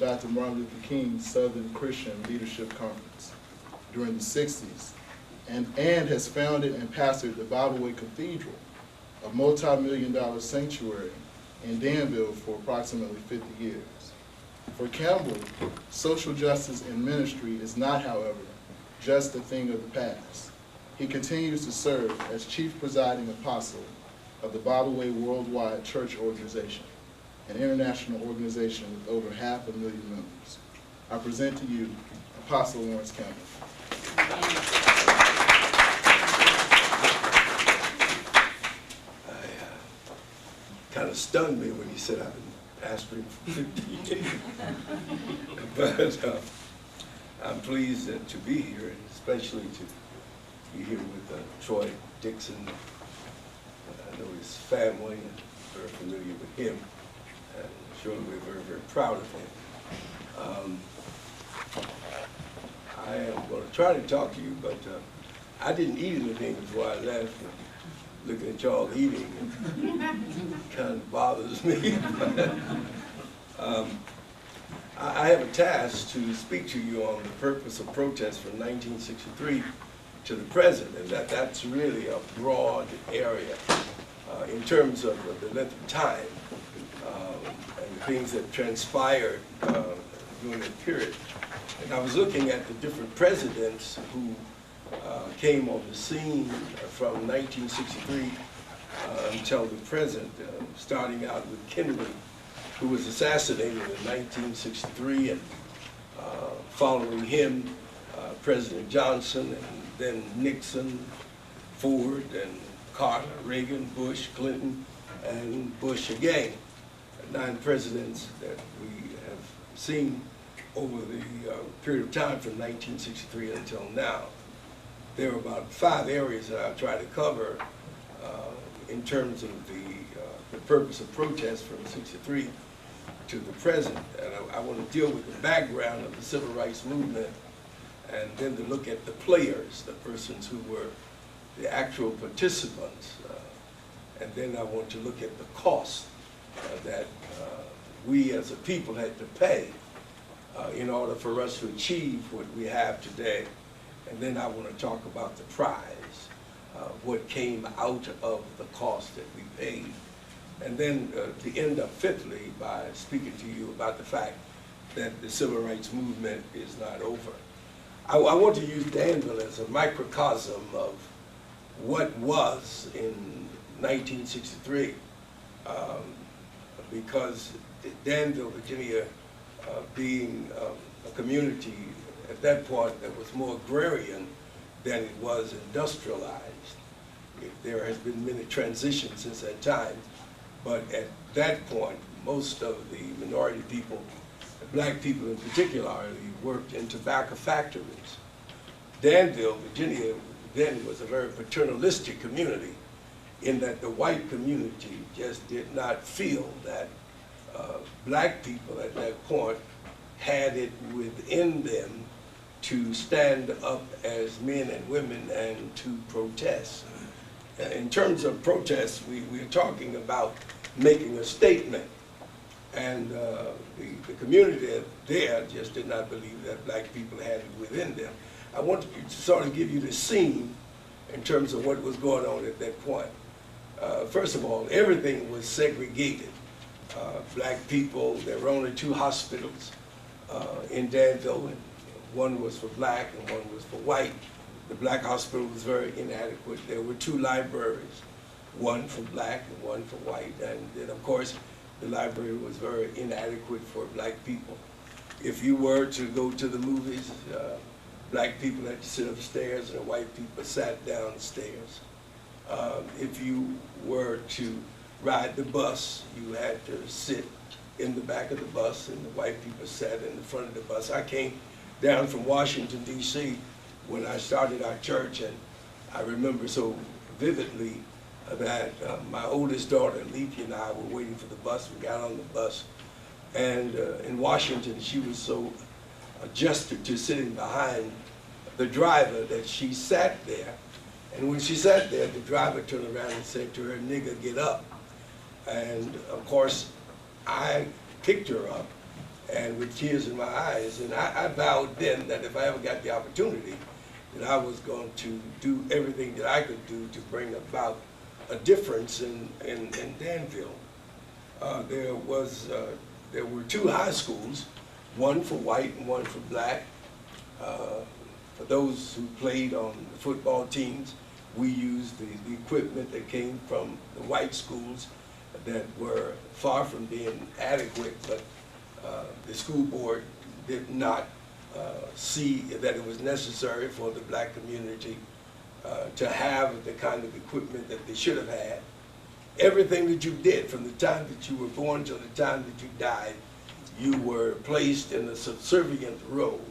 of Dr. Martin Luther King's Southern Christian Leadership Conference during the 60s, and has founded and pastored the Way Cathedral, a multi-million-dollar sanctuary in Danville for approximately 50 years. For Campbell, social justice in ministry is not, however, just a thing of the past. He continues to serve as chief presiding apostle of the Way Worldwide Church Organization, an international organization with over 500,000 members. I present to you Apostle Lawrence Campbell. Kind of stunned me when he said I've been pastoring for 50 years. But I'm pleased to be here, and especially to be here with Troy Dixon. I know his family, and very familiar with him, and surely we're very, very proud of him. I am going to try to talk to you, but I didn't eat anything before I left. Looking at y'all eating kind of bothers me. I have a task to speak to you on the purpose of protest from 1963 to the present, and that's really a broad area in terms of the length of time and the things that transpired during that period. And I was looking at the different presidents who came on the scene from 1963 until the present, starting out with Kennedy, who was assassinated in 1963, and following him, President Johnson, and then Nixon, Ford, and Carter, Reagan, Bush, Clinton, and Bush again. 9 presidents that we have seen over the period of time from 1963 until now. There are about 5 areas that I'll try to cover in terms of the purpose of protest from '63 to the present. And I want to deal with the background of the civil rights movement, and then to look at the players, the persons who were the actual participants. And then I want to look at the cost that we as a people had to pay in order for us to achieve what we have today. And then I want to talk about the prize, what came out of the cost that we paid. And then to end up fifthly by speaking to you about the fact that the civil rights movement is not over. I want to use Danville as a microcosm of what was in 1963, because Danville, Virginia, being a community at that point that was more agrarian than it was industrialized. There has been many transitions since that time, but at that point, most of the minority people, black people in particular, worked in tobacco factories. Danville, Virginia, then was a very paternalistic community in that the white community just did not feel that black people at that point had it within them to stand up as men and women and to protest. In terms of protests, we're talking about making a statement. And the community there just did not believe that black people had it within them. I want to sort of give you the scene in terms of what was going on at that point. First of all, everything was segregated. Black people, there were only 2 hospitals in Danville, and one was for black and one was for white. The black hospital was very inadequate. There were 2 libraries, one for black and one for white. And then, of course, the library was very inadequate for black people. If you were to go to the movies, black people had to sit upstairs and white people sat downstairs. If you were to ride the bus, you had to sit in the back of the bus and the white people sat in the front of the bus. I came down from Washington, D.C. when I started our church, and I remember so vividly that my oldest daughter, Leafy, and I were waiting for the bus. We got on the bus, and in Washington, she was so adjusted to sitting behind the driver that she sat there. And when she sat there, the driver turned around and said to her, "Nigga, get up." And of course, I picked her up and with tears in my eyes. And I vowed then that if I ever got the opportunity, that I was going to do everything that I could do to bring about a difference in Danville. There were two high schools, one for white and one for black. For those who played on the football teams, we used the equipment that came from the white schools that were far from being adequate, but the school board did not see that it was necessary for the black community to have the kind of equipment that they should have had. Everything that you did from the time that you were born till the time that you died, you were placed in a subservient role.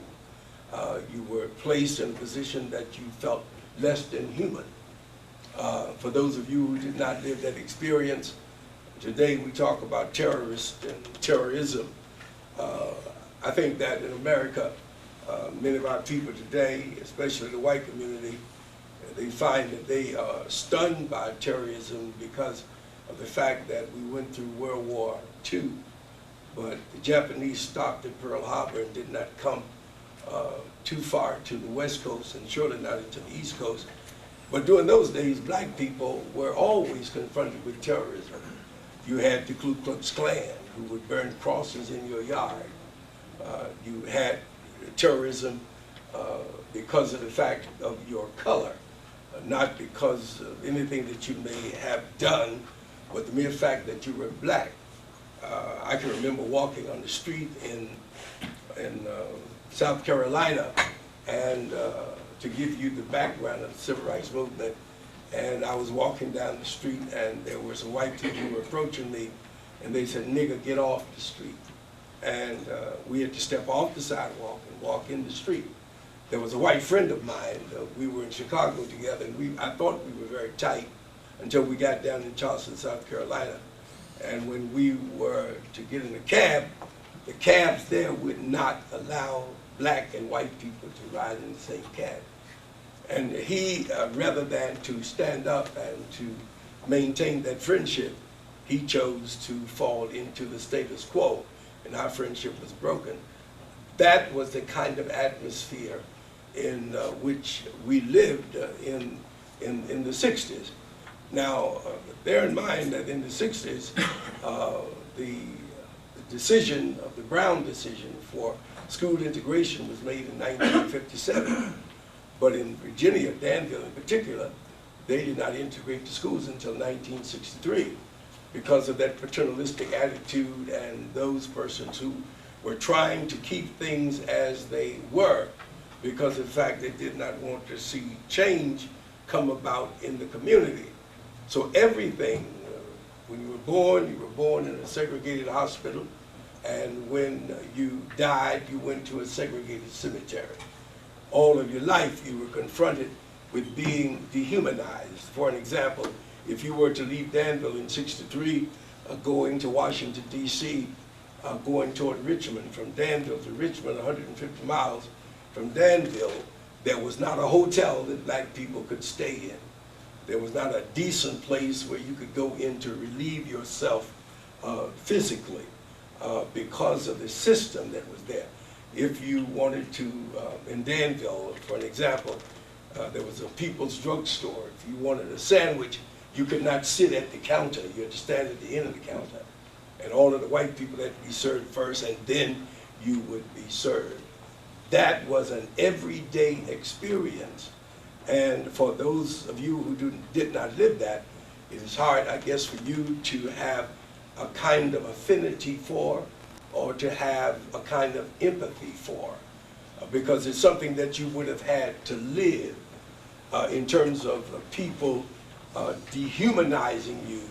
You were placed in a position that you felt less than human. For those of you who did not live that experience, today we talk about terrorists and terrorism. I think that in America, many of our people today, especially the white community, they find that they are stunned by terrorism because of the fact that we went through World War II, but the Japanese stopped at Pearl Harbor and did not come too far to the West Coast and surely not into the East Coast. But during those days, black people were always confronted with terrorism. You had the Ku Klux Klan, who would burn crosses in your yard. You had terrorism because of the fact of your color, not because of anything that you may have done, but the mere fact that you were black. I can remember walking on the street in South Carolina, and to give you the background of the Civil Rights Movement, and I was walking down the street, and there were some white people who were approaching me, and they said, "Nigga, get off the street." And we had to step off the sidewalk and walk in the street. There was a white friend of mine. We were in Chicago together, and I thought we were very tight until we got down in Charleston, South Carolina. And when we were to get in a cab, the cabs there would not allow black and white people to ride in the same cab. And he, rather than to stand up and to maintain that friendship, he chose to fall into the status quo, and our friendship was broken. That was the kind of atmosphere in which we lived in the 60s. Now, bear in mind that in the 60s, the decision of the Brown decision for school integration was made in 1957. But in Virginia, Danville in particular, they did not integrate the schools until 1963 because of that paternalistic attitude and those persons who were trying to keep things as they were because of the fact they did not want to see change come about in the community. So everything, when you were born in a segregated hospital, and when you died, you went to a segregated cemetery. All of your life, you were confronted with being dehumanized. For an example, if you were to leave Danville in '63, going to Washington, D.C., going toward Richmond, from Danville to Richmond, 150 miles from Danville, there was not a hotel that black people could stay in. There was not a decent place where you could go in to relieve yourself physically because of the system that was there. If you wanted to, in Danville, for an example, there was a People's Drugstore. If you wanted a sandwich, you could not sit at the counter. You had to stand at the end of the counter. And all of the white people had to be served first, and then you would be served. That was an everyday experience. And for those of you who did not live that, it is hard, I guess, for you to have a kind of affinity for, or to have a kind of empathy for, because it's something that you would have had to live in terms of people dehumanizing you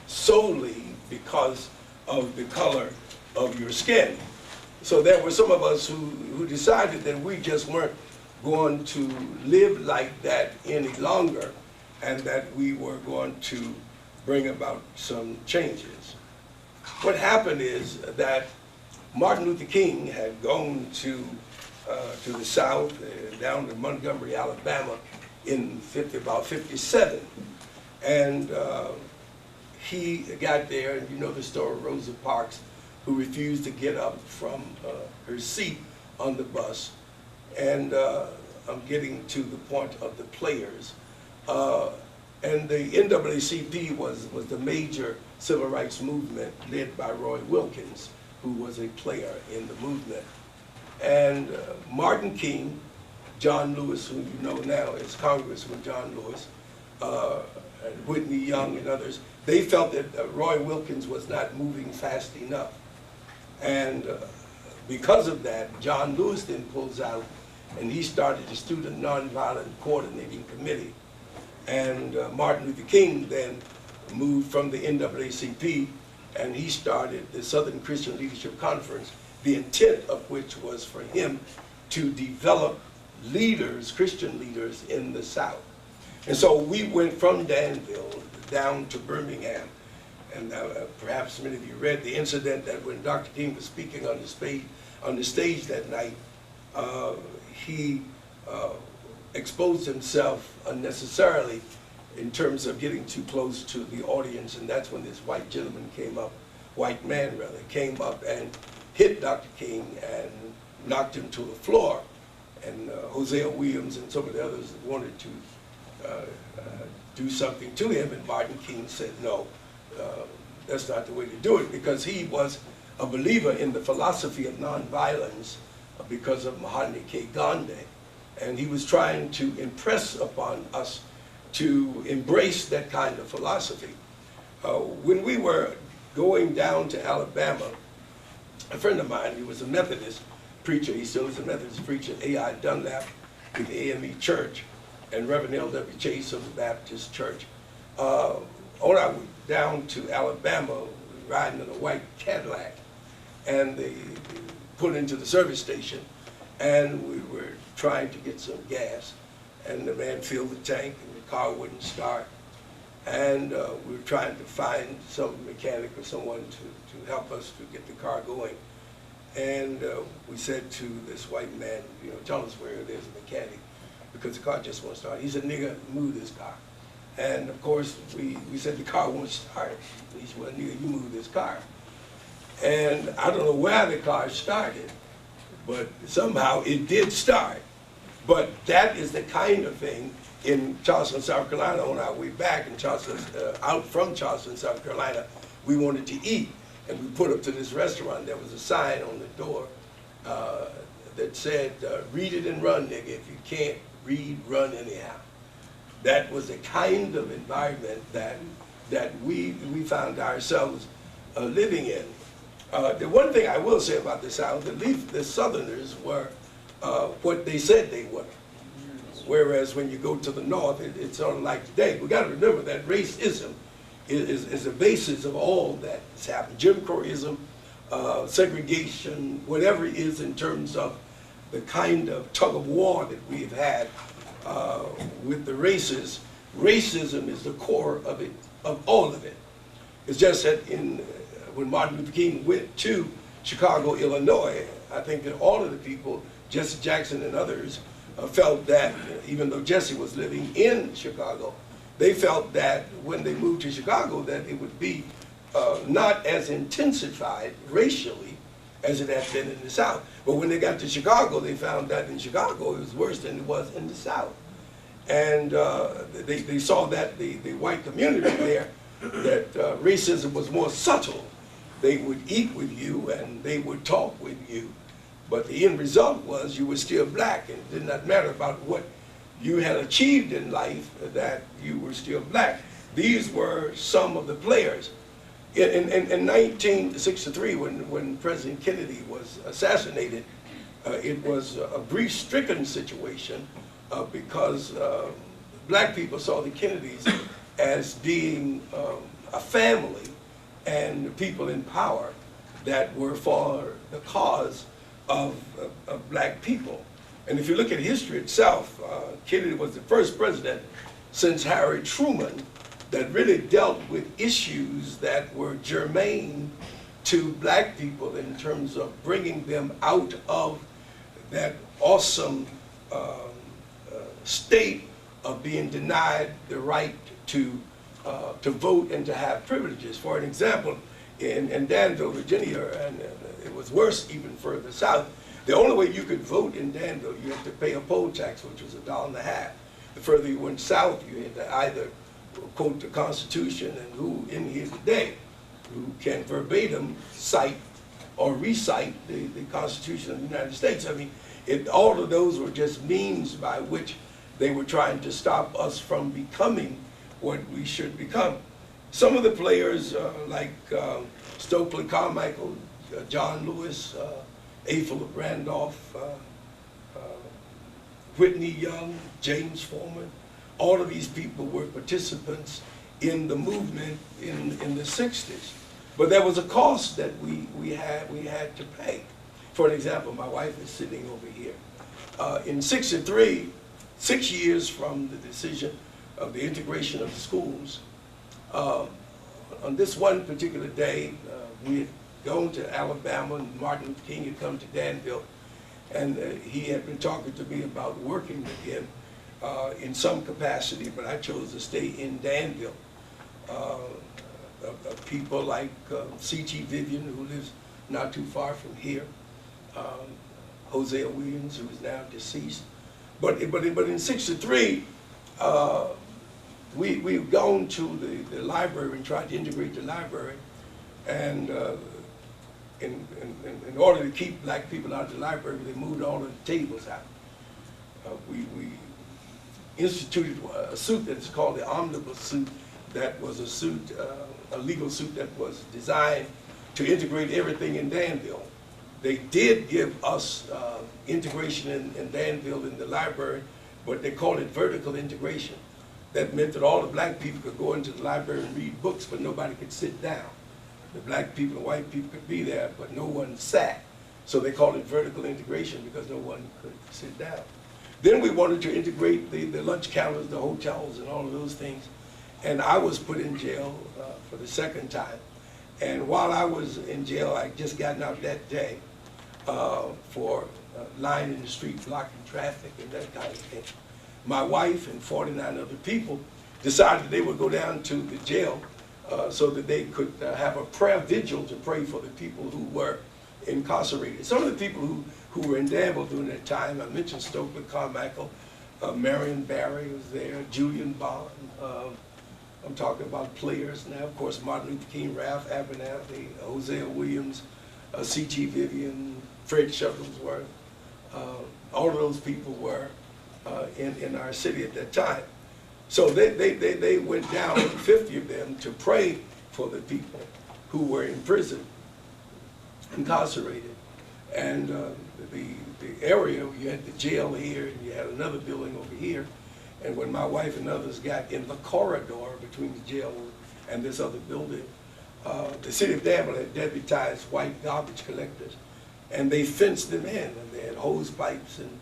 solely because of the color of your skin. So there were some of us who decided that we just weren't going to live like that any longer, and that we were going to bring about some changes. What happened is that Martin Luther King had gone to the South, down to Montgomery, Alabama, in about 57. And he got there, and you know the story, Rosa Parks who refused to get up from her seat on the bus. And I'm getting to the point of the players. And the NAACP was the major civil rights movement led by Roy Wilkins, who was a player in the movement. And Martin King, John Lewis, who you know now as Congressman John Lewis, and Whitney Young and others, they felt that Roy Wilkins was not moving fast enough. And because of that, John Lewis then pulls out and he started the Student Nonviolent Coordinating Committee. And Martin Luther King then moved from the NAACP and he started the Southern Christian Leadership Conference, the intent of which was for him to develop leaders, Christian leaders in the South. And so we went from Danville down to Birmingham. And perhaps many of you read the incident that when Dr. King was speaking on the stage that night, he exposed himself unnecessarily in terms of getting too close to the audience, and that's when this white gentleman came up, white man rather, came up and hit Dr. King and knocked him to the floor. And Hosea Williams and some of the others wanted to do something to him, and Martin King said, no, that's not the way to do it, because he was a believer in the philosophy of nonviolence because of Mahatma Gandhi. And he was trying to impress upon us to embrace that kind of philosophy. When we were going down to Alabama, a friend of mine, he was a Methodist preacher, he still is a Methodist preacher, A.I. Dunlap with the AME Church, and Reverend L.W. Chase of the Baptist Church. On our way down to Alabama, riding in a white Cadillac, and they pulled into the service station, and we were trying to get some gas, and the man filled the tank, and the car wouldn't start, and we were trying to find some mechanic or someone to help us to get the car going, and we said to this white man, you know, tell us where there's a mechanic, because the car just won't start. He said, nigga, move this car. And of course, we said the car won't start. He said, well, nigga, you move this car. And I don't know why the car started, but somehow it did start. But that is the kind of thing in Charleston, South Carolina, on our way back in Charleston, out from Charleston, South Carolina, we wanted to eat. And we put up to this restaurant. There was a sign on the door that said, read it and run, nigga. If you can't read, run anyhow. That was the kind of environment that we found ourselves living in. The one thing I will say about the South, at least the Southerners were what they said they were. Whereas when you go to the North, it's sort of like today. We got to remember that racism is the basis of all that has happened. Jim Crowism, segregation, whatever it is in terms of the kind of tug of war that we've had with the races. Racism is the core of it, of all of it. It's just that when Martin Luther King went to Chicago, Illinois, I think that all of the people, Jesse Jackson and others, felt that, even though Jesse was living in Chicago, they felt that when they moved to Chicago that it would be not as intensified racially as it had been in the South. But when they got to Chicago, they found that in Chicago it was worse than it was in the South. And they saw that the white community there, that racism was more subtle. They would eat with you and they would talk with you, but the end result was you were still black, and it did not matter about what you had achieved in life, that you were still black. These were some of the players. In 1963, when President Kennedy was assassinated, it was a grief-stricken situation because black people saw the Kennedys as being a family and people in power that were for the cause of black people. And if you look at history itself, Kennedy was the first president since Harry Truman that really dealt with issues that were germane to black people in terms of bringing them out of that awesome state of being denied the right to vote and to have privileges. For an example, in Danville, Virginia, and it was worse even further south. The only way you could vote in Danville, you had to pay a poll tax, which was $1.50. The further you went south, you had to either quote the Constitution, and who in here today, who can verbatim cite or recite the Constitution of the United States. I mean, all of those were just means by which they were trying to stop us from becoming what we should become. Some of the players like Stokely Carmichael, John Lewis, Ethel Randolph, Whitney Young, James Foreman, all of these people were participants in the movement in the 60s. But there was a cost that we had to pay. For an example, my wife is sitting over here. In '63, 6 years from the decision of the integration of the schools, on this one particular day, we had gone to Alabama, and Martin Luther King had come to Danville, and he had been talking to me about working with him in some capacity, but I chose to stay in Danville. People like C.T. Vivian, who lives not too far from here, Hosea Williams, who is now deceased. But in '63, we've gone to the library and tried to integrate the library, and in order to keep black people out of the library, they moved all of the tables out. We instituted a suit that's called the omnibus suit. That was a suit, a legal suit that was designed to integrate everything in Danville. They did give us integration in Danville in the library, but they called it vertical integration. That meant that all the black people could go into the library and read books, but nobody could sit down. The black people and white people could be there, but no one sat. So they called it vertical integration because no one could sit down. Then we wanted to integrate the lunch counters, the hotels, and all of those things. And I was put in jail for the second time. And while I was in jail, I had just gotten out that day for lying in the street, blocking traffic and that kind of thing. My wife and 49 other people decided they would go down to the jail so that they could have a prayer vigil to pray for the people who were incarcerated. Some of the people who were in Danville during that time, I mentioned Stokely Carmichael, Marion Barry was there, Julian Bond. I'm talking about players now, of course, Martin Luther King, Ralph Abernathy, Hosea Williams, C.T. Vivian, Fred Shuttlesworth. All of those people were in our city at that time. So they went down, 50 of them, to pray for the people who were in prison, incarcerated. And the area, you had the jail here, and you had another building over here. And when my wife and others got in the corridor between the jail and this other building, the city of Danville had deputized white garbage collectors, and they fenced them in, and they had hose pipes, and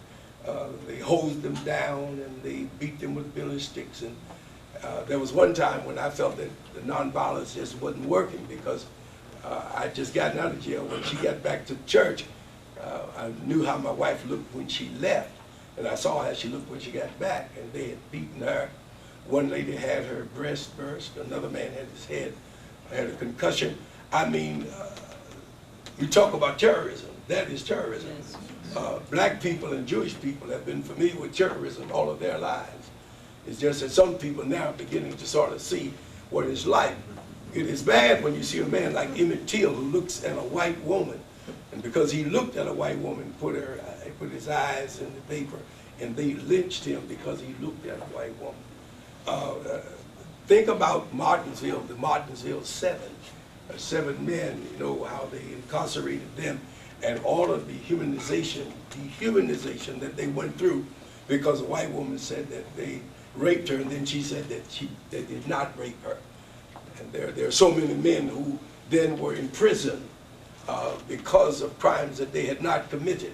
they hosed them down, and they beat them with billy sticks. And there was one time when I felt that the nonviolence just wasn't working because I'd just gotten out of jail. When she got back to church, I knew how my wife looked when she left. And I saw how she looked when she got back, and they had beaten her. One lady had her breast burst, another man had his head, had a concussion. I mean, you talk about terrorism, that is terrorism. Black people and Jewish people have been familiar with terrorism all of their lives. It's just that some people now are beginning to sort of see what it's like. It is bad when you see a man like Emmett Till who looks at a white woman, and because he looked at a white woman, put his eyes in the paper, and they lynched him because he looked at a white woman. Think about Martinsville, the Martinsville Seven. 7 men, you know, how they incarcerated them, and all of the dehumanization that they went through because a white woman said that they raped her, and then she said that they did not rape her. And there are so many men who then were in prison because of crimes that they had not committed,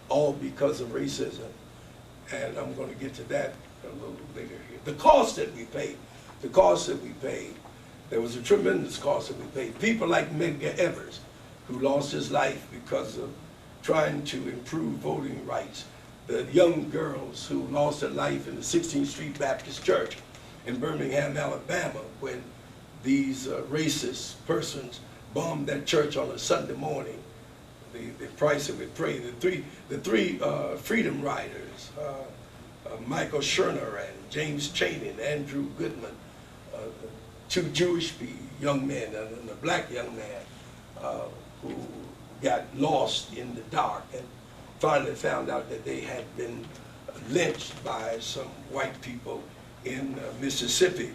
all because of racism. And I'm going to get to that a little later here. The cost that we paid, there was a tremendous cost that we paid. People like Medgar Evers, who lost his life because of trying to improve voting rights. The young girls who lost their life in the 16th Street Baptist Church in Birmingham, Alabama, when these racist persons bombed that church on a Sunday morning. The price that we paid, the three Freedom Riders, Michael Sherner and James Chaney and Andrew Goodman, two Jewish young men and a black young man who got lost in the dark and finally found out that they had been lynched by some white people in Mississippi.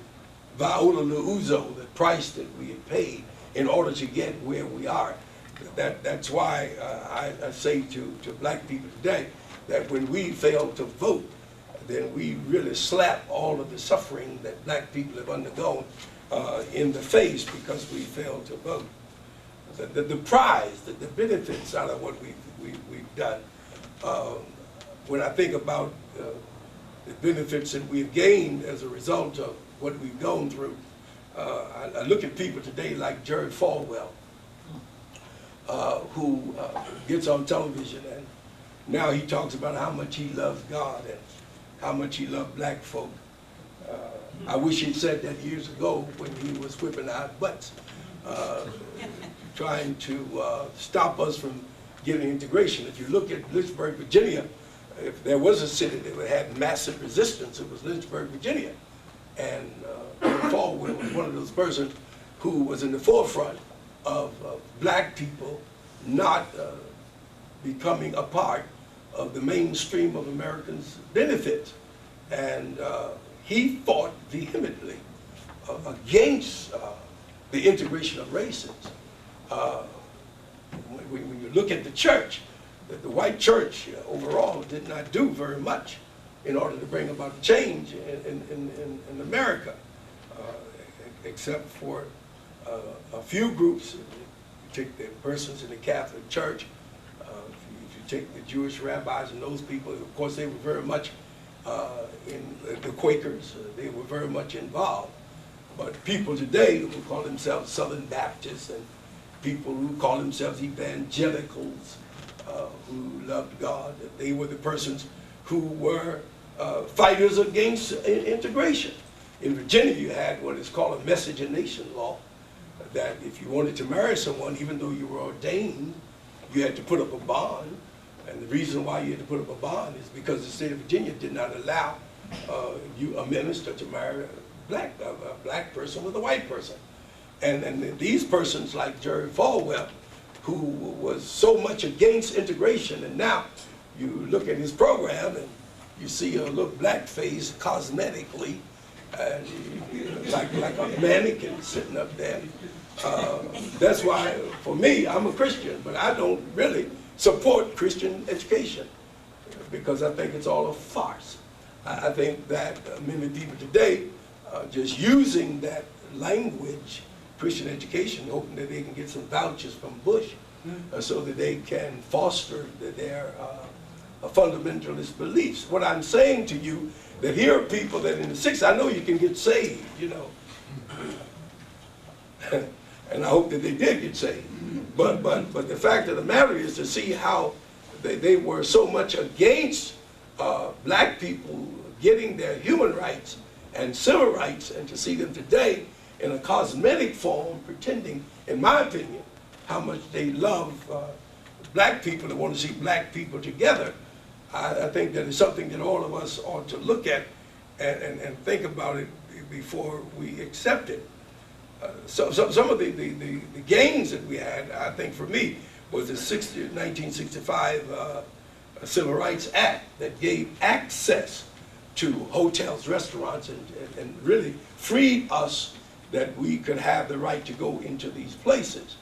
Viola Liuzzo, the price that we had paid in order to get where we are. That's why I say to black people today that when we fail to vote, then we really slap all of the suffering that black people have undergone in the face because we failed to vote. The prize, the benefits out of what we've done. When I think about the benefits that we've gained as a result of what we've gone through, I look at people today like Jerry Falwell, who gets on television and now he talks about how much he loves God and how much he loved black folk. I wish he'd said that years ago when he was whipping our butts, trying to stop us from getting integration. If you look at Lynchburg, Virginia, if there was a city that had massive resistance, it was Lynchburg, Virginia. And Falwell was one of those persons who was in the forefront of black people not becoming a part of the mainstream of Americans' benefits. And he fought vehemently against the integration of races. When you look at the church, the white church overall did not do very much in order to bring about change in America, except for a few groups. You take the persons in the Catholic Church, if you take the Jewish rabbis and those people, of course they were very much in the Quakers, they were very much involved. But people today who call themselves Southern Baptists and people who call themselves evangelicals, who loved God, they were the persons who were fighters against integration. In Virginia, you had what is called a message in nation law, that if you wanted to marry someone, even though you were ordained, you had to put up a bond. And the reason why you had to put up a bond is because the state of Virginia did not allow a minister to marry a black person with a white person. And these persons like Jerry Falwell, who was so much against integration, and now you look at his program and you see a little black face cosmetically, and like a mannequin sitting up there. That's why, for me, I'm a Christian, but I don't really support Christian education because I think it's all a farce. I think that many people today are just using that language, Christian education, hoping that they can get some vouchers from Bush so that they can foster their fundamentalist beliefs. What I'm saying to you, that here are people that in the 60s, I know you can get saved, you know. And I hope that they did get saved. But the fact of the matter is to see how they were so much against black people getting their human rights and civil rights, and to see them today in a cosmetic form pretending, in my opinion, how much they love black people and want to see black people together. I think that is something that all of us ought to look at and think about it before we accept it. So some of the gains that we had, I think for me, was the 1965 Civil Rights Act that gave access to hotels, restaurants, and really freed us that we could have the right to go into these places.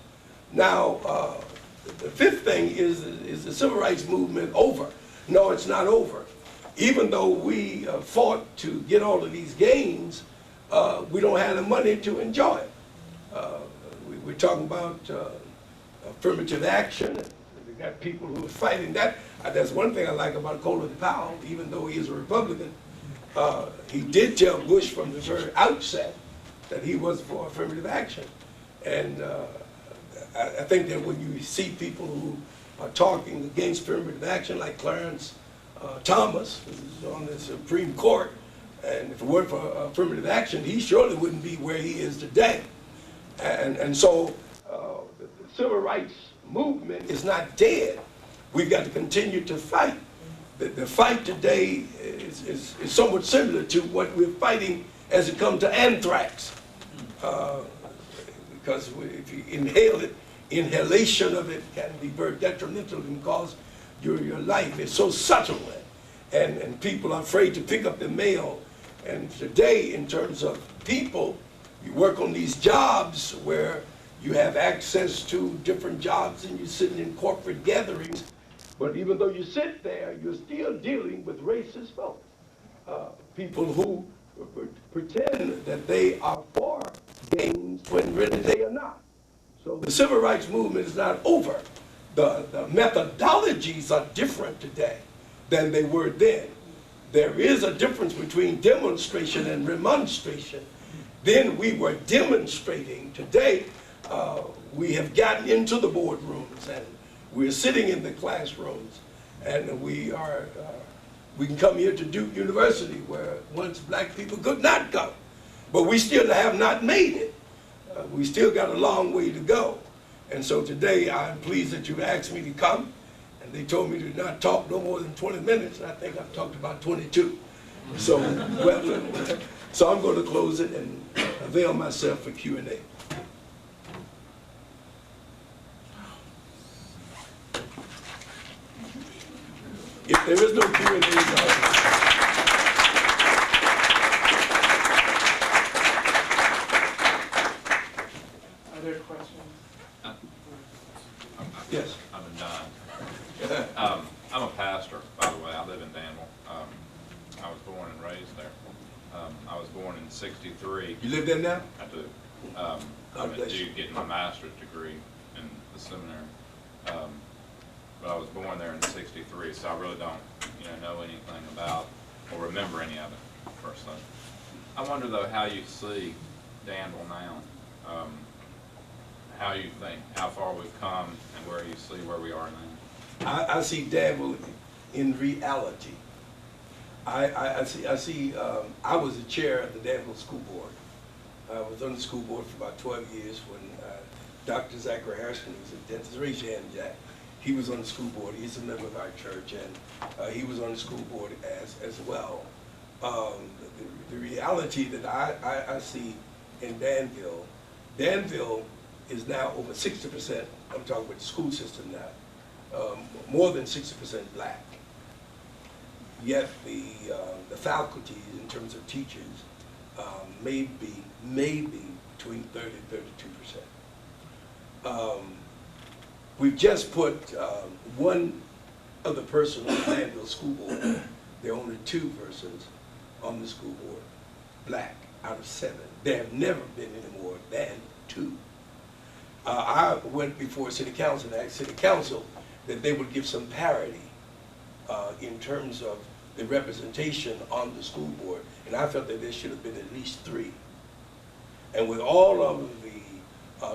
Now, the fifth thing is the civil rights movement over? No, it's not over. Even though we fought to get all of these gains, we don't have the money to enjoy it. We're talking about affirmative action. We got people who are fighting that. That's one thing I like about Colin Powell, even though he is a Republican. He did tell Bush from the very outset that he was for affirmative action. And I think that when you see people who are talking against affirmative action, like Clarence Thomas, who's on the Supreme Court, and if it weren't for affirmative action, he surely wouldn't be where he is today. And so civil rights movement is not dead. We've got to continue to fight. The fight today is somewhat similar to what we're fighting as it comes to anthrax. Because if you inhale it, inhalation of it can be very detrimental and cause your life. It's so subtle, and people are afraid to pick up the mail. And today, in terms of people, you work on these jobs where you have access to different jobs and you're sitting in corporate gatherings. But even though you sit there, you're still dealing with racist folks. People who pretend that they are for gains when really they are not. So the civil rights movement is not over. The methodologies are different today than they were then. There is a difference between demonstration and remonstration. Then we were demonstrating. Today, we have gotten into the boardrooms and we're sitting in the classrooms, and we can come here to Duke University, where once black people could not go. But we still have not made it. We still got a long way to go. And so today, I'm pleased that you asked me to come, and they told me to not talk no more than 20 minutes, and I think I've talked about 22. So, so I'm going to close it and avail myself for Q&A. If there is no Q&A, are there questions? yes. I'm Don. I'm a pastor, by the way. I live in Danville. I was born and raised there. I was born in '63. You live there now? I do. I'm at Duke getting my master's degree in the seminary. But I was born there in '63, so I really don't, know anything about or remember any of it, personally. I wonder, though, how you see Danville now. How you think, how far we've come, and where you see where we are now. I see Danville in reality. I see. I was the chair of the Danville School Board. I was on the school board for about 12 years when Dr. Zachary Harrison, who was a dentist, raise your hand, Jack. He was on the school board. He's a member of our church, and he was on the school board as well. The reality that I see in Danville is now over 60%, I'm talking about the school system now, more than 60% black. Yet the faculty, in terms of teachers, may be between 30 and 32%. We've just put one other person on the Danville School Board. There are only 2 persons on the school board, black, out of 7. There have never been any more than 2. I went before City Council and asked City Council that they would give some parity in terms of the representation on the school board, and I felt that there should have been at least 3. And with all of the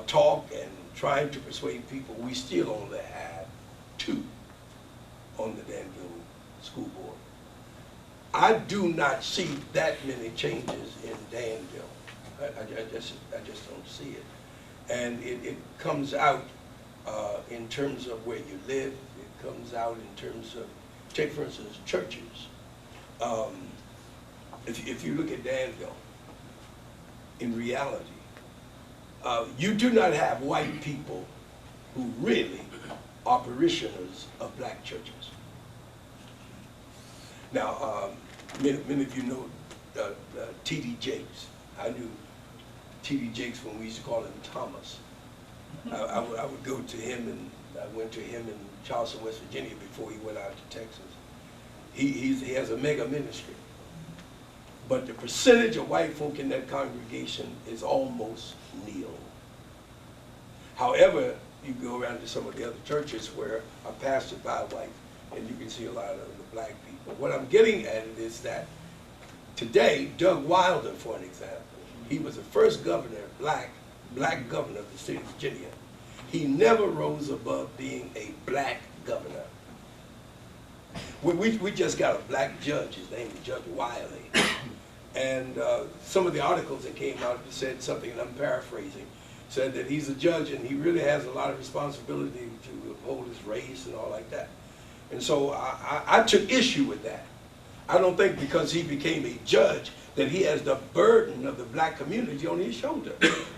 talk and trying to persuade people, we still only have 2 on the Danville School Board. I do not see that many changes in Danville. I just don't see it. And it comes out in terms of where you live. It comes out in terms of, take for instance, churches. If you look at Danville, in reality, you do not have white people who really are parishioners of black churches. Now, many of you know T.D. Jakes. I knew T.D. Jakes when we used to call him Thomas. I would go to him, and I went to him in Charleston, West Virginia before he went out to Texas. He has a mega ministry. But the percentage of white folk in that congregation is almost nil. However, you go around to some of the other churches where are pastored by white, and you can see a lot of the black people. What I'm getting at is that today, Doug Wilder, for an example, he was the first governor, black governor of the state of Virginia. He never rose above being a black governor. We just got a black judge. His name is Judge Wiley. And some of the articles that came out said something, and I'm paraphrasing, said that he's a judge and he really has a lot of responsibility to uphold his race and all like that. And so I took issue with that. I don't think because he became a judge that he has the burden of the black community on his shoulder.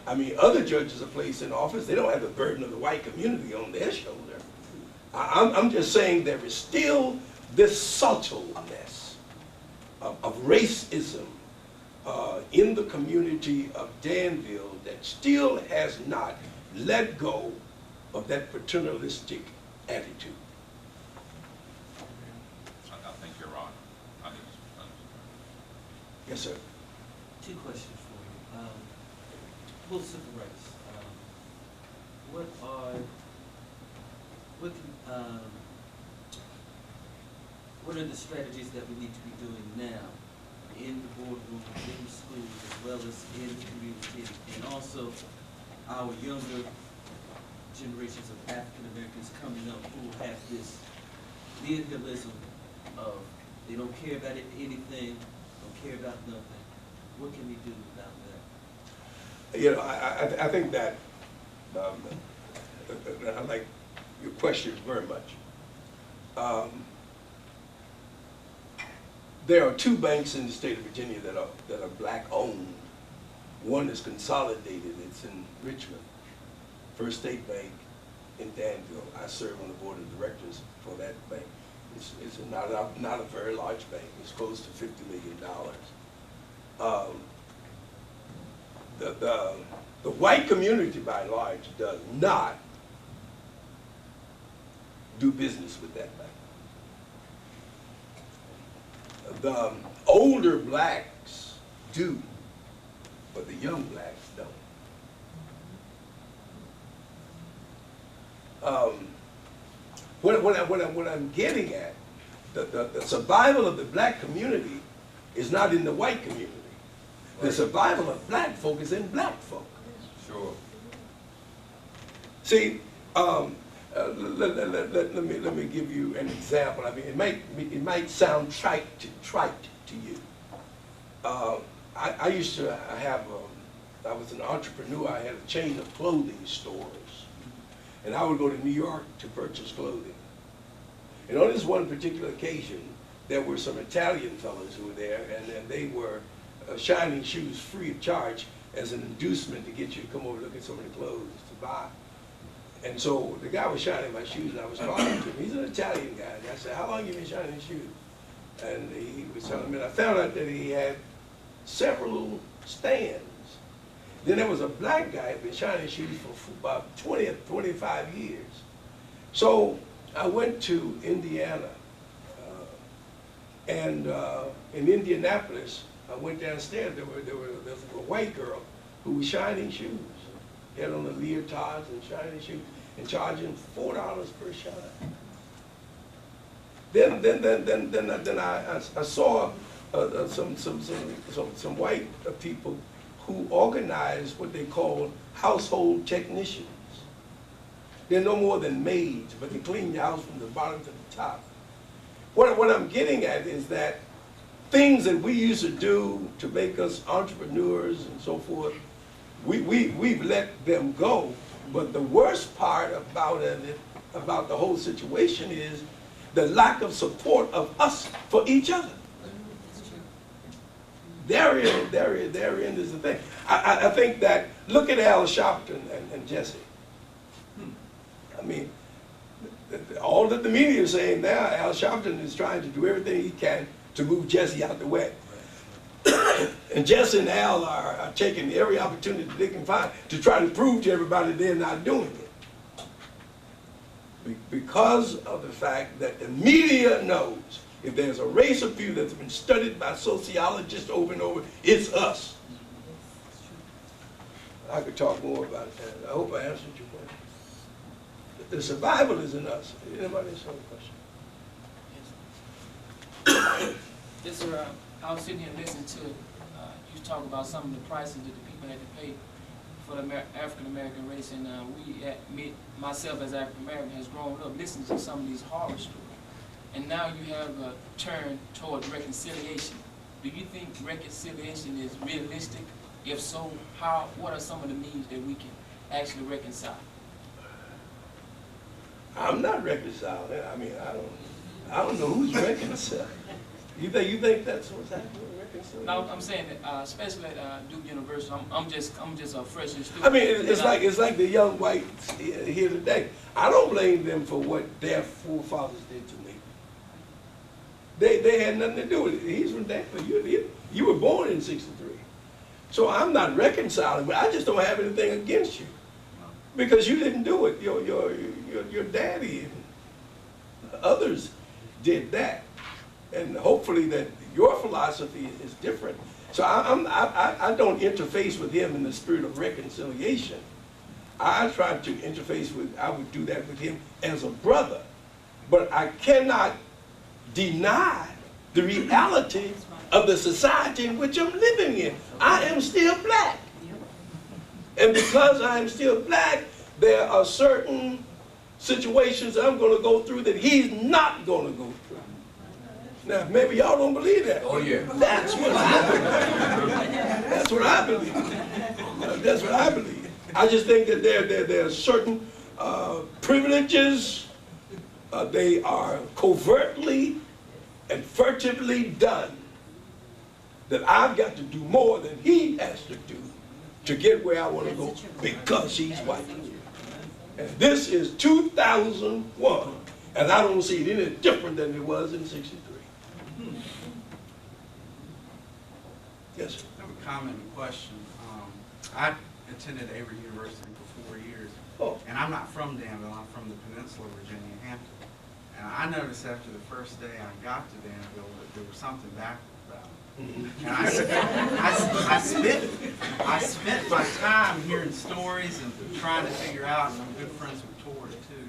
I mean, other judges are placed in office, they don't have the burden of the white community on their shoulder. I'm just saying there is still this subtleness of racism in the community of Danville that still has not let go of that paternalistic attitude. I think you're right. Yes, sir. Two questions for you. Well, civil rights. What are the strategies that we need to be doing now in the boardroom, in the schools, as well as in the community, and also our younger generations of African Americans coming up who have this nihilism of they don't care about anything, don't care about nothing. What can we do about that? You know, I think that I like your question very much. There are two banks in the state of Virginia that are black owned. One is consolidated, it's in Richmond, First State Bank in Danville. I serve on the board of directors for that bank. It's not a very large bank, it's close to $50 million. The white community by and large does not do business with that bank. The older blacks do, but the young blacks don't. What I'm getting at, the survival of the black community is not in the white community. The survival of black folk is in black folk. Sure. See, let me give you an example. I mean, it might sound trite to you. I used to have I was an entrepreneur. I had a chain of clothing stores, and I would go to New York to purchase clothing. And on this one particular occasion, there were some Italian fellows who were there, and they were shining shoes free of charge as an inducement to get you to come over and look at some of the clothes to buy. And so the guy was shining my shoes, and I was talking to him. He's an Italian guy. And I said, "How long have you been shining shoes?" And he was telling me, and I found out that he had several stands. Then there was a black guy who had been shining shoes for about 20 or 25 years. So I went to Indiana, and in Indianapolis, I went downstairs. There was a white girl who was shining shoes. Had on the leotards and shining shoes, and charging $4 per shine. Then I saw some white people who organized what they call household technicians. They're no more than maids, but they clean your house from the bottom to the top. What I'm getting at is that things that we used to do to make us entrepreneurs and so forth, we've let them go. But the worst part about the whole situation is the lack of support of us for each other. Therein is the thing. I think that, look at Al Sharpton and Jesse. I mean, all that the media is saying now, Al Sharpton is trying to do everything he can to move Jesse out the way. And Jesse and Al are taking every opportunity they can find to try to prove to everybody they're not doing it. Because of the fact that the media knows if there's a race of people that's been studied by sociologists over and over, it's us. I could talk more about that. I hope I answered your question. The survival is in us. Anybody else have a question? Yes, sir. I was sitting here listening to you talk about some of the prices that the people had to pay for the African American race, and myself as African American has grown up listening to some of these horror stories. And now you have a turn towards reconciliation. Do you think reconciliation is realistic? If so, what are some of the means that we can actually reconcile? I'm not reconciling. I mean, I don't know who's reconciling. You think that's what's happening? Reconciling? No, I'm saying that, especially at Duke University, I'm just a freshman student. I mean, it's like the young whites here today. I don't blame them for what their forefathers did to me. They had nothing to do with it. He's from Danville. You were born in '63. So I'm not reconciling, but I just don't have anything against you. Because you didn't do it. Your daddy and others did that. And hopefully that your philosophy is different. So I don't interface with him in the spirit of reconciliation. I try to interface with, I would do that with him as a brother. But I cannot deny the reality of the society in which I'm living in. I am still black. And because I am still black, there are certain situations I'm going to go through that he's not going to go through. Now, maybe y'all don't believe that. Oh, yeah. That's what I believe. That's what I believe. That's what I believe. I just think that there are certain privileges. They are covertly and furtively done that I've got to do more than he has to do to get where I want to go because he's white. And this is 2001, and I don't see it any different than it was in '63. Yes, sir. I have a comment and question. I attended Avery University for 4 years, and I'm not from Danville, I'm from the Peninsula, Virginia, Hampton. And I noticed after the first day I got to Danville that there was something backward about it. And I spent my time hearing stories and trying to figure out, and I'm good friends with Tori too,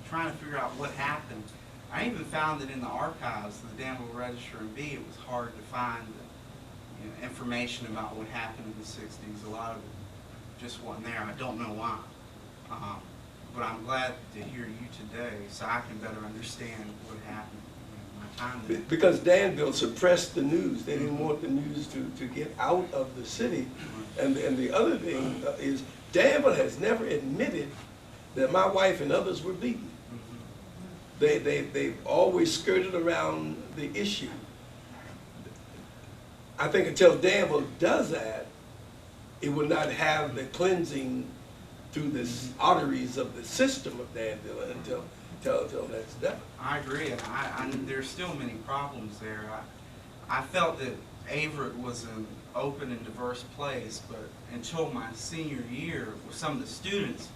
trying to figure out what happened. I even found that in the archives of the Danville Register and Bee, it was hard to find information about what happened in the '60s. A lot of it just wasn't there. I don't know why. But I'm glad to hear you today so I can better understand what happened in my time there. Because Danville suppressed the news. They didn't want the news to get out of the city. And the other thing is Danville has never admitted that my wife and others were beaten. They've always skirted around the issue. I think until Danville does that, it will not have the cleansing through the arteries of the system of Danville until that's done. I agree, and there's still many problems there. I felt that Averett was an open and diverse place, but until my senior year with some of the students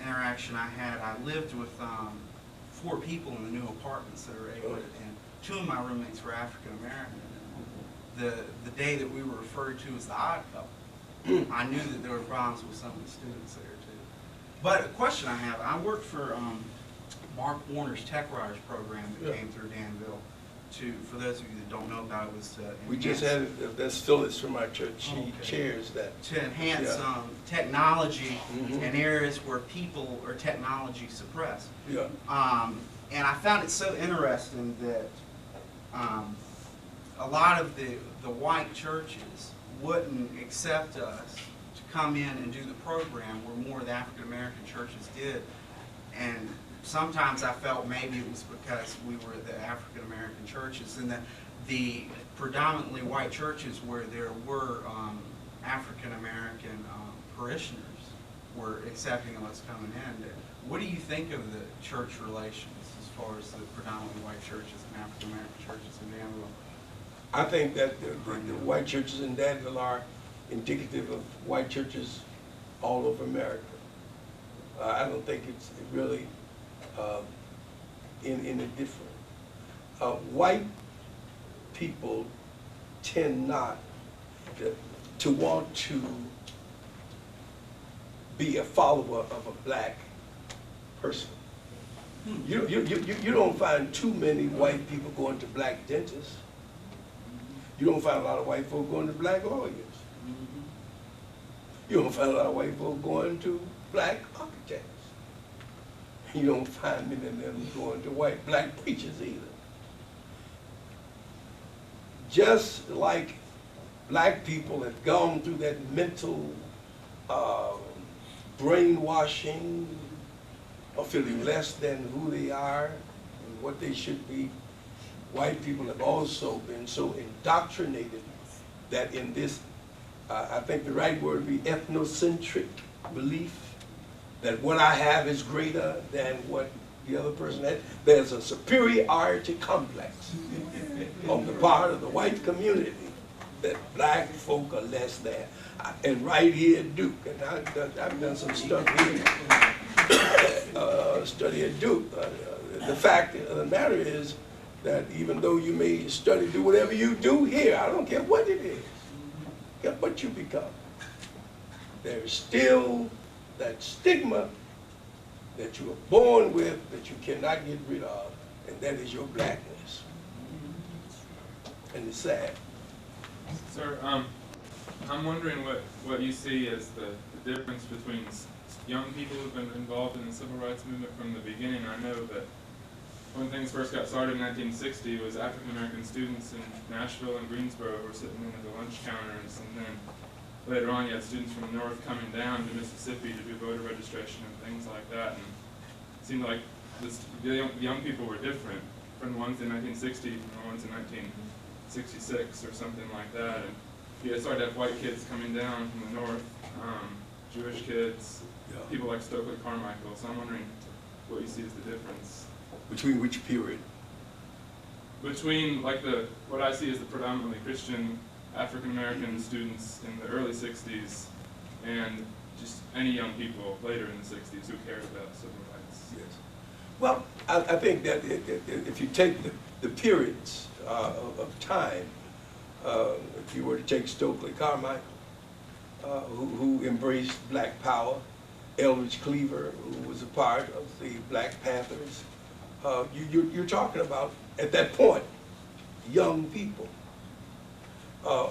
interaction I had, I lived with 4 people in the new apartments that are Averett, and 2 of my roommates were African American. The day that we were referred to as the odd couple, I knew that there were problems with some of the students there too. But a question I have, I worked for Mark Warner's Tech Riders program that came through Danville. For those of you that don't know about it, was we just had it, that's Phyllis from our church. She chairs that. To enhance technology in areas where people or technology suppressed. Yeah. And I found it so interesting that a lot of the white churches wouldn't accept us to come in and do the program where more of the African American churches did. And sometimes I felt maybe it was because we were the African American churches, and the predominantly white churches where there were African American parishioners were accepting us coming in. What do you think of the church relations as far as the predominantly white churches and African American churches in Danville? I think that the white churches in Danville are indicative of white churches all over America. I don't think it's really any different. White people tend not to want to be a follower of a black person. You don't find too many white people going to black dentists. You don't find a lot of white folk going to black lawyers. You don't find a lot of white folk going to black architects. You don't find many of them going to black preachers either. Just like black people have gone through that mental brainwashing, or feeling less than who they are and what they should be. White people have also been so indoctrinated that in this, I think the right word would be ethnocentric belief, that what I have is greater than what the other person has. There's a superiority complex on the part of the white community that black folk are less than. And right here at Duke, and I've done some stuff here, study at Duke. The fact of the matter is that even though you may study, do whatever you do here, I don't care what it is, care what you become, there's still that stigma that you are born with that you cannot get rid of, and that is your blackness. And it's sad. Sir, I'm wondering what you see as the difference between young people who've been involved in the civil rights movement from the beginning. I know that when things first got started in 1960, it was African American students in Nashville and Greensboro who were sitting in at the lunch counters, and then later on you had students from the north coming down to Mississippi to do voter registration and things like that. And it seemed like the young people were different from the ones in 1960 from the ones in 1966 or something like that. And you had started to have white kids coming down from the north, Jewish kids, people like Stokely Carmichael. So I'm wondering what you see as the difference. Between which period? Between what I see as the predominantly Christian African American students in the early 60s and just any young people later in the 60s who cared about civil rights. Yes. Well, I think that if you take the periods of time, if you were to take Stokely Carmichael, who embraced Black Power, Eldridge Cleaver, who was a part of the Black Panthers, you're talking about, at that point, young people.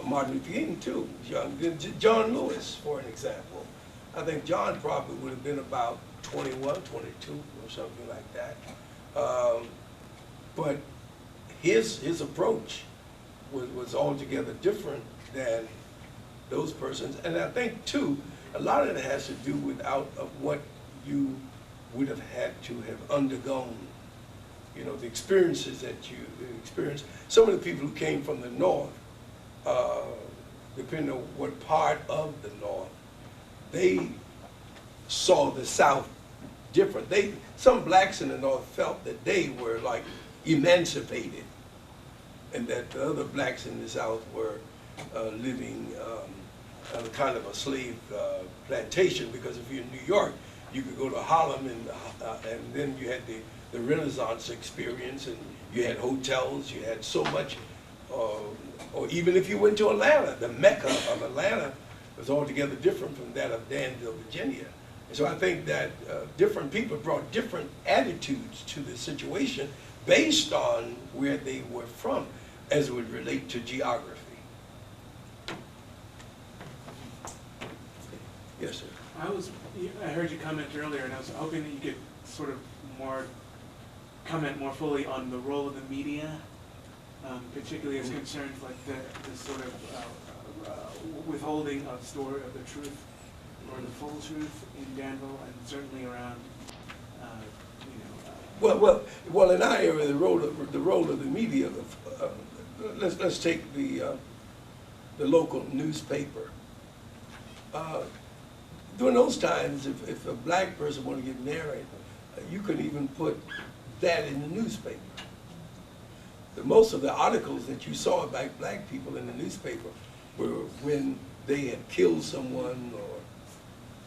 Martin Luther King, too, was young. John Lewis, for an example. I think John probably would have been about 21, 22, or something like that. But his approach was altogether different than those persons. And I think, too, a lot of it has to do with what you would have had to have undergone. You know, the experiences that you experienced. Some of the people who came from the North, depending on what part of the North, they saw the South different. Some blacks in the North felt that they were like emancipated, and that the other blacks in the South were living on kind of a slave plantation, because if you're in New York, you could go to Harlem, and then you had the Renaissance experience, and you had hotels, you had so much, or even if you went to Atlanta, the Mecca of Atlanta was altogether different from that of Danville, Virginia. And so I think that different people brought different attitudes to the situation based on where they were from, as it would relate to geography. Yes, sir. I heard you comment earlier, and I was hoping that you could sort of comment more fully on the role of the media, particularly as concerns like the sort of withholding of the truth or the full truth in Danville, and certainly around, Well, in our area, the role of the media. Let's take the local newspaper. During those times, if a black person wanted to get married, you couldn't even put that in the newspaper. Most of the articles that you saw about black people in the newspaper were when they had killed someone or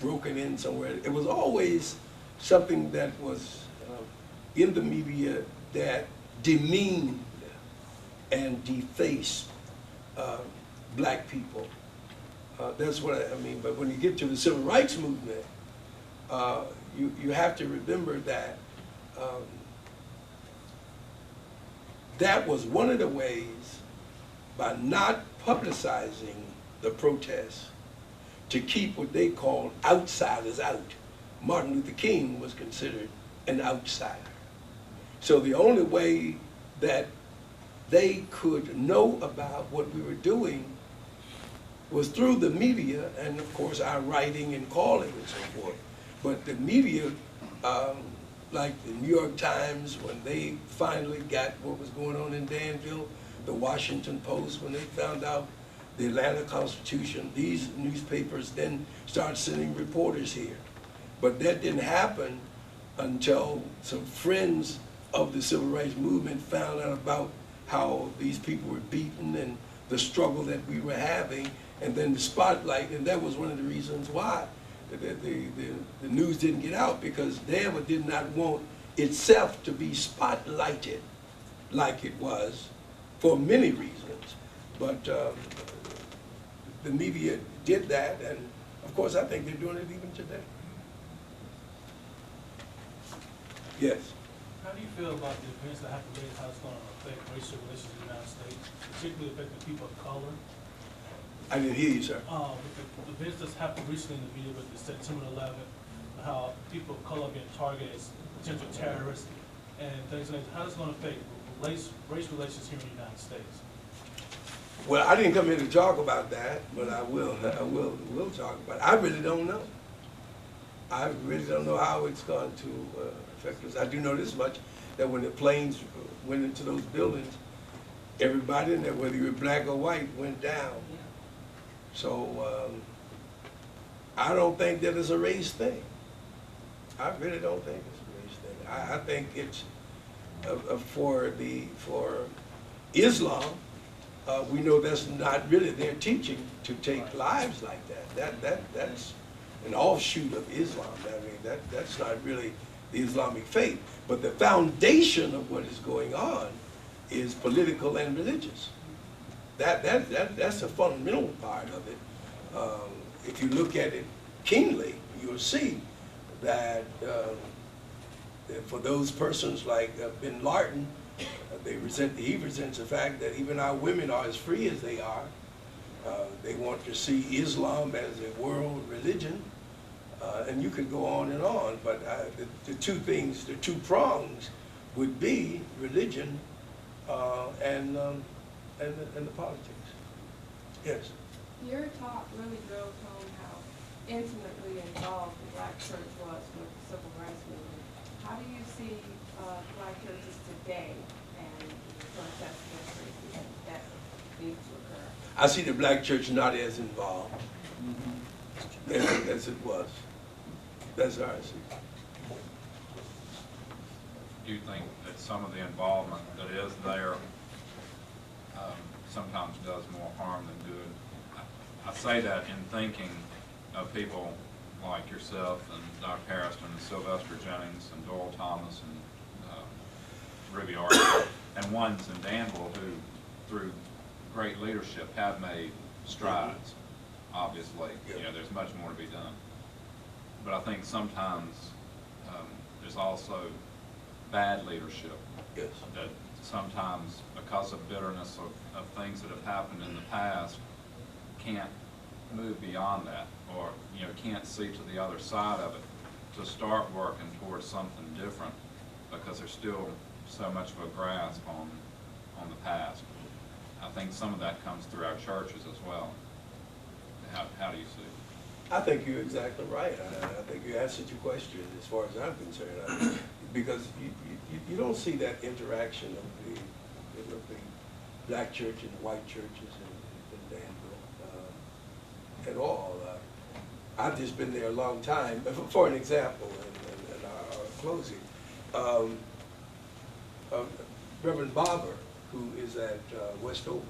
broken in somewhere. It was always something that was in the media that demeaned and defaced black people. That's what I mean. But when you get to the civil rights movement, you have to remember that that was one of the ways, by not publicizing the protests, to keep what they called outsiders out. Martin Luther King was considered an outsider. So the only way that they could know about what we were doing was through the media and of course our writing and calling and so forth. But the media, like the New York Times, when they finally got what was going on in Danville, the Washington Post, when they found out the Atlanta Constitution, these newspapers then started sending reporters here. But that didn't happen until some friends of the civil rights movement found out about how these people were beaten and the struggle that we were having, and then the spotlight, and that was one of the reasons why the news didn't get out, because Danville did not want itself to be spotlighted like it was for many reasons. But the media did that, and of course I think they're doing it even today. Yes? How do you feel about the events that happen today, how it's going to affect racial relations in the United States, particularly affecting people of color? I didn't hear you, sir. With the events that's happened recently in the media with the September 11th, how people of color are being targeted as potential terrorists and things like that, how is it going to affect race relations here in the United States? Well, I didn't come here to talk about that, but I will talk about it. I really don't know. I really don't know how it's going to affect us. I do know this much, that when the planes went into those buildings, everybody in there, whether you were black or white, went down. So I don't think that it's a race thing. I really don't think it's a race thing. I think it's for Islam. We know that's not really their teaching to take lives like that. That's an offshoot of Islam. I mean, that's not really the Islamic faith. But the foundation of what is going on is political and religious. That's a fundamental part of it. If you look at it keenly, you'll see that for those persons like bin Laden, he resents the fact that even our women are as free as they are. They want to see Islam as a world religion, and you could go on and on. But the two things, the two prongs, would be religion and the politics. Yes. Your talk really drove home how intimately involved the black church was with the civil rights movement. How do you see black churches today and the protests against racism that needs to occur? I see the black church not as involved as it was. That's how I see it. Do you think that some of the involvement that is there sometimes does more harm than good? I say that in thinking of people like yourself and Dr. Harrison and Sylvester Jennings and Doyle Thomas and Ruby Arthur, and ones in Danville who, through great leadership, have made strides. Obviously, you know, there's much more to be done. But I think sometimes there's also bad leadership. Yes. That sometimes, because of bitterness of things that have happened in the past, can't move beyond that, or can't see to the other side of it to start working towards something different, because there's still so much of a grasp on the past. I think some of that comes through our churches as well. How do you see it? I think you're exactly right. I think you answered your question as far as I'm concerned, because you don't see that interaction of the black church and the white churches in Danville at all. I've just been there a long time. For an example, in our closing, Reverend Barber, who is at Westover,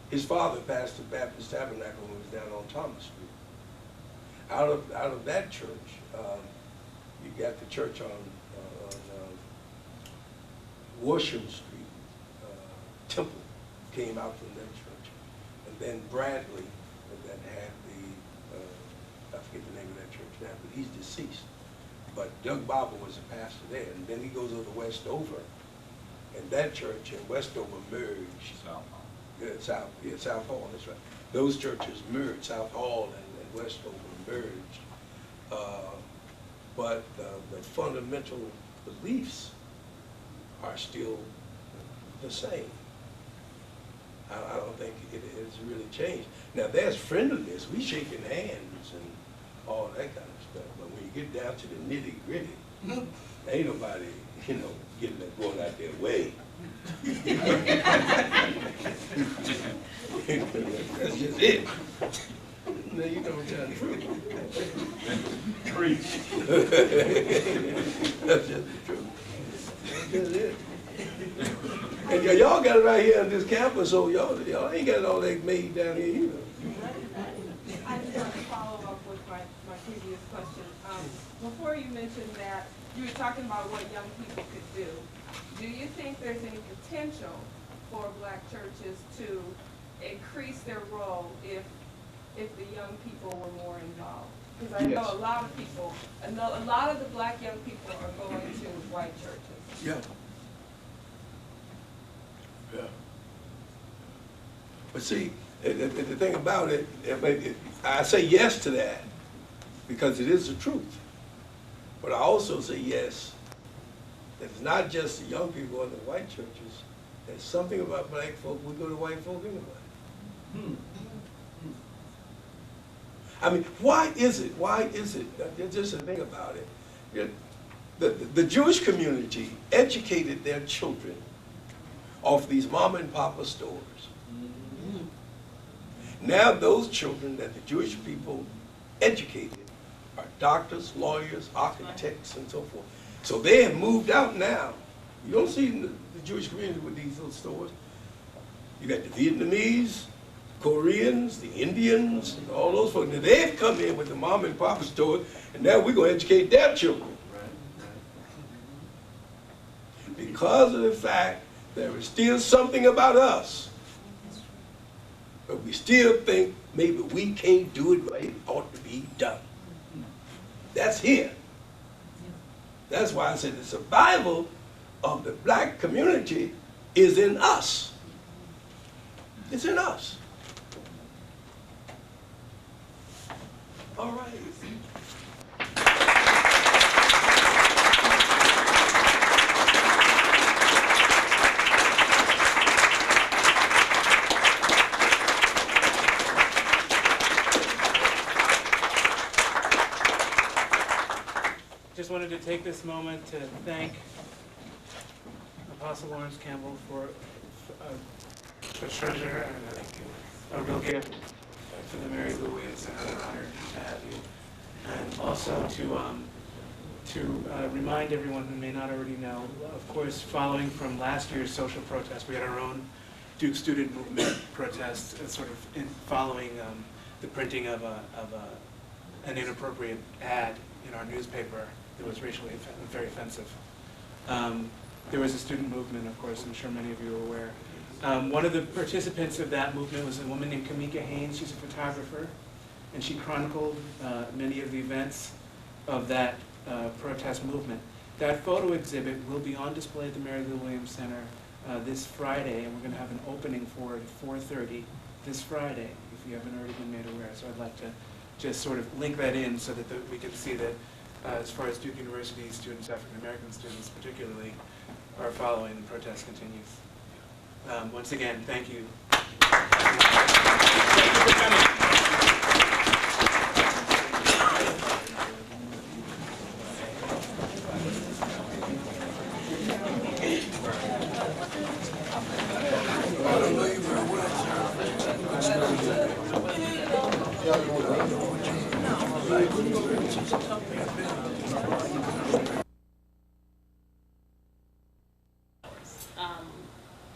his father pastored Baptist Tabernacle when he was down on Thomas Street. Out of that church, you got the church on Worsham Street. Temple came out from that church, and then Bradley, that had I forget the name of that church now, but he's deceased. But Doug Barber was a pastor there, and then he goes over to Westover, and that church in Westover merged. South Hall. South Hall, that's right. Those churches merged, South Hall and Westover merged. But the fundamental beliefs are still the same. I don't think it has really changed. Now, there's friendliness. We shaking hands and all that kind of stuff. But when you get down to the nitty gritty, ain't nobody, getting that going out their way. That's just it. No, you know what I'm true. Preach. That's just the truth. That's just it. And y'all got it right here on this campus, so y'all ain't got it all that made down here either. I just want to follow up with my previous question. Before you mentioned that, you were talking about what young people could do. Do you think there's any potential for black churches to increase their role if the young people were more involved? Because I know a lot of people, a lot of the black young people are going to white churches. Yeah. Yeah. But see, the thing about it, I say yes to that because it is the truth. But I also say yes, that it's not just the young people going to white churches. There's something about black folk, we go to white folk anyway. I mean, why is it? Just a thing about it. The Jewish community educated their children off these mama and papa stores. Now those children that the Jewish people educated are doctors, lawyers, architects, and so forth. So they have moved out now. You don't see the Jewish community with these little stores. You got the Vietnamese, Koreans, the Indians, and all those folks. Now they've come in with the mom and pop stores, and now we're going to educate their children. Because of the fact there is still something about us, but we still think maybe we can't do it right, it ought to be done. That's here. That's why I said the survival of the black community is in us. It's in us. All right. Just wanted to take this moment to thank Apostle Lawrence Campbell for a treasure and a real gift for the Mary Lou Williams Center. It's an honor to have you. And also to remind everyone who may not already know, of course, following from last year's social protest, we had our own Duke Student Movement protest, sort of following the printing of an inappropriate ad in our newspaper that was racially very offensive. There was a student movement, of course, I'm sure many of you are aware. One of the participants of that movement was a woman named Kamika Haynes. She's a photographer, and she chronicled many of the events of that protest movement. That photo exhibit will be on display at the Mary Lou Williams Center this Friday, and we're going to have an opening for it at 4:30 this Friday, if you haven't already been made aware. So I'd like to just sort of link that in so that we can see that as far as Duke University students, African American students particularly, are following, the protest continues. Once again, thank you. Thank you for coming.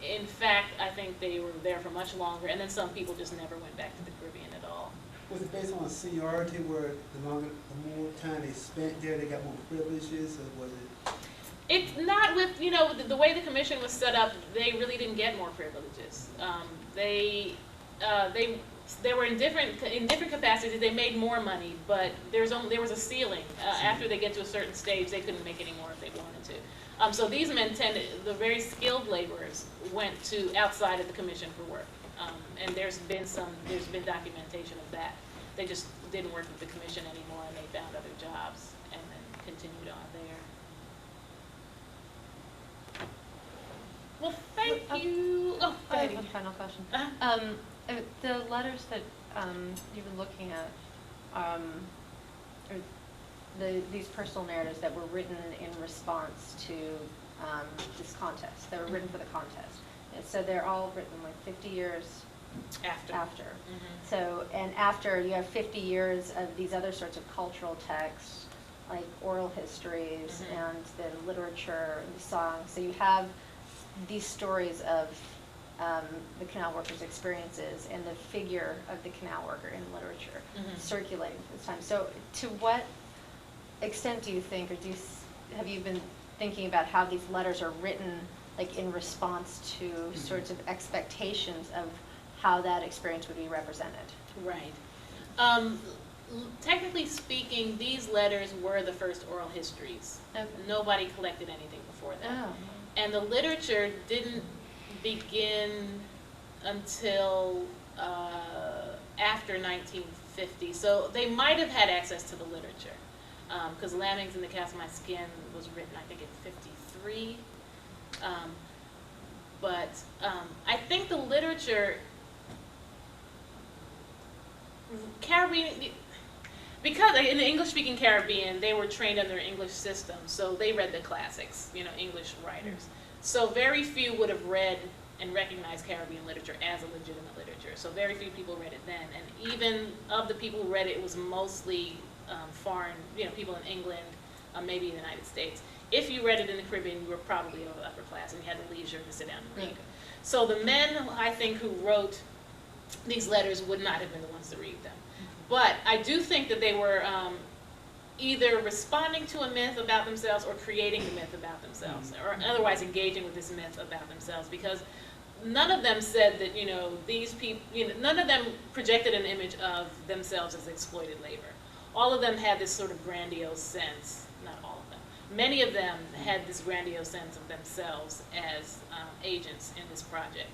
In fact, I think they were there for much longer, and then some people just never went back to the Caribbean at all. Was it based on seniority, where the more time they spent there, they got more privileges, or was it? It's not with, the way the commission was set up, they really didn't get more privileges. They were in different capacities. They made more money, but there was a ceiling. After they get to a certain stage, they couldn't make any more if they wanted to. So these men the very skilled laborers went to outside of the commission for work. And there's been documentation of that. They just didn't work with the commission anymore, and they found other jobs and then continued on there. Well, thank you. Oh, go ahead. final question. Uh-huh. The letters that you've been looking at, or these personal narratives that were written in response to this contest, that were written for the contest. And so they're all written like 50 years after. Mm-hmm. So, and after you have 50 years of these other sorts of cultural texts, like oral histories and the literature and the songs. So you have these stories of the canal workers' experiences and the figure of the canal worker in literature circulating for this time. So to what extent do you think, or have you been thinking about how these letters are written like in response to sorts of expectations of how that experience would be represented? Right. Technically speaking, these letters were the first oral histories. Okay. Nobody collected anything before that. Oh. And the literature didn't begin until after 1950. So they might have had access to the literature. Because Lambings in the Cast of My Skin was written, I think, in 53. But I think the literature, Caribbean, because in the English-speaking Caribbean, they were trained under English system, so they read the classics, English writers. So very few would have read and recognized Caribbean literature as a legitimate literature. So very few people read it then, and even of the people who read it, it was mostly foreign, people in England, maybe the United States. If you read it in the Caribbean, you were probably of upper class and you had the leisure to sit down and read. So the men, I think, who wrote these letters would not have been the ones to read them. But I do think that they were either responding to a myth about themselves or creating the myth about themselves, or otherwise engaging with this myth about themselves, because none of them said that, these people, none of them projected an image of themselves as exploited labor. All of them had this sort of grandiose sense, not all of them, many of them had this grandiose sense of themselves as agents in this project.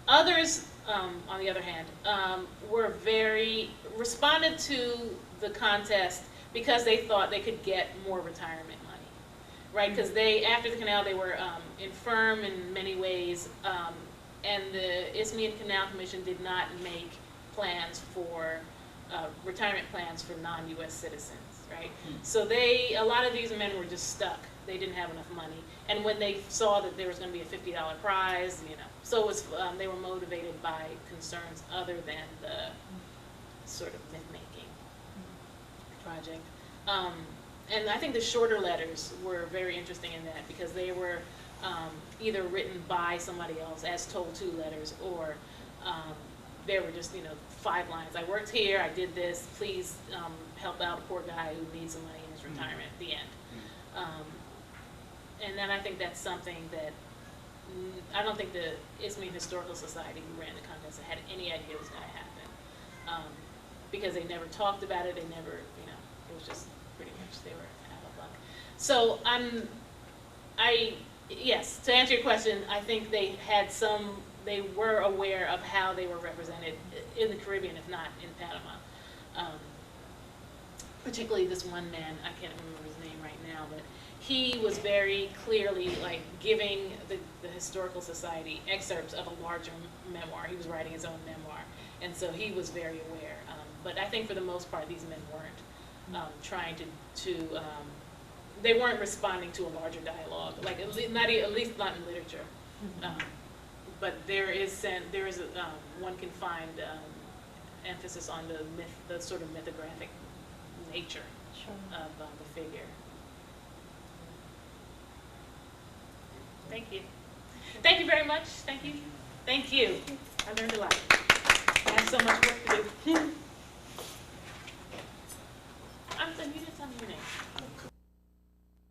Others, on the other hand, responded to the contest because they thought they could get more retirement money, right? Because after the canal, they were infirm in many ways, and the Isthmian Canal Commission did not make plans for retirement plans for non-U.S. citizens, right? So a lot of these men were just stuck. They didn't have enough money, and when they saw that there was going to be a $50 prize, so it was, they were motivated by concerns other than the sort of myth-making project. And I think the shorter letters were very interesting in that because they were either written by somebody else as told to letters, or they were just 5 lines. I worked here, I did this, please help out a poor guy who needs some money in his retirement at the end. And then I think that's something that I don't think the Isthmian Historical Society who ran the contest had any idea it was going to happen, because they never talked about it. They never, it was just pretty much they were out of luck. So yes, to answer your question, I think they were aware of how they were represented in the Caribbean, if not in Panama. Particularly this one man, I can't remember his name right now, but he was very clearly giving the Historical Society excerpts of a larger memoir. He was writing his own memoir, and so he was very aware. But I think for the most part, these men weren't trying to they weren't responding to a larger dialogue, at least not in literature. But there is one can find emphasis on the sort of mythographic nature of the figure. Thank you. Thank you very much. Thank you. Thank you. I learned a lot. I have so much work to do. You didn't tell me your name.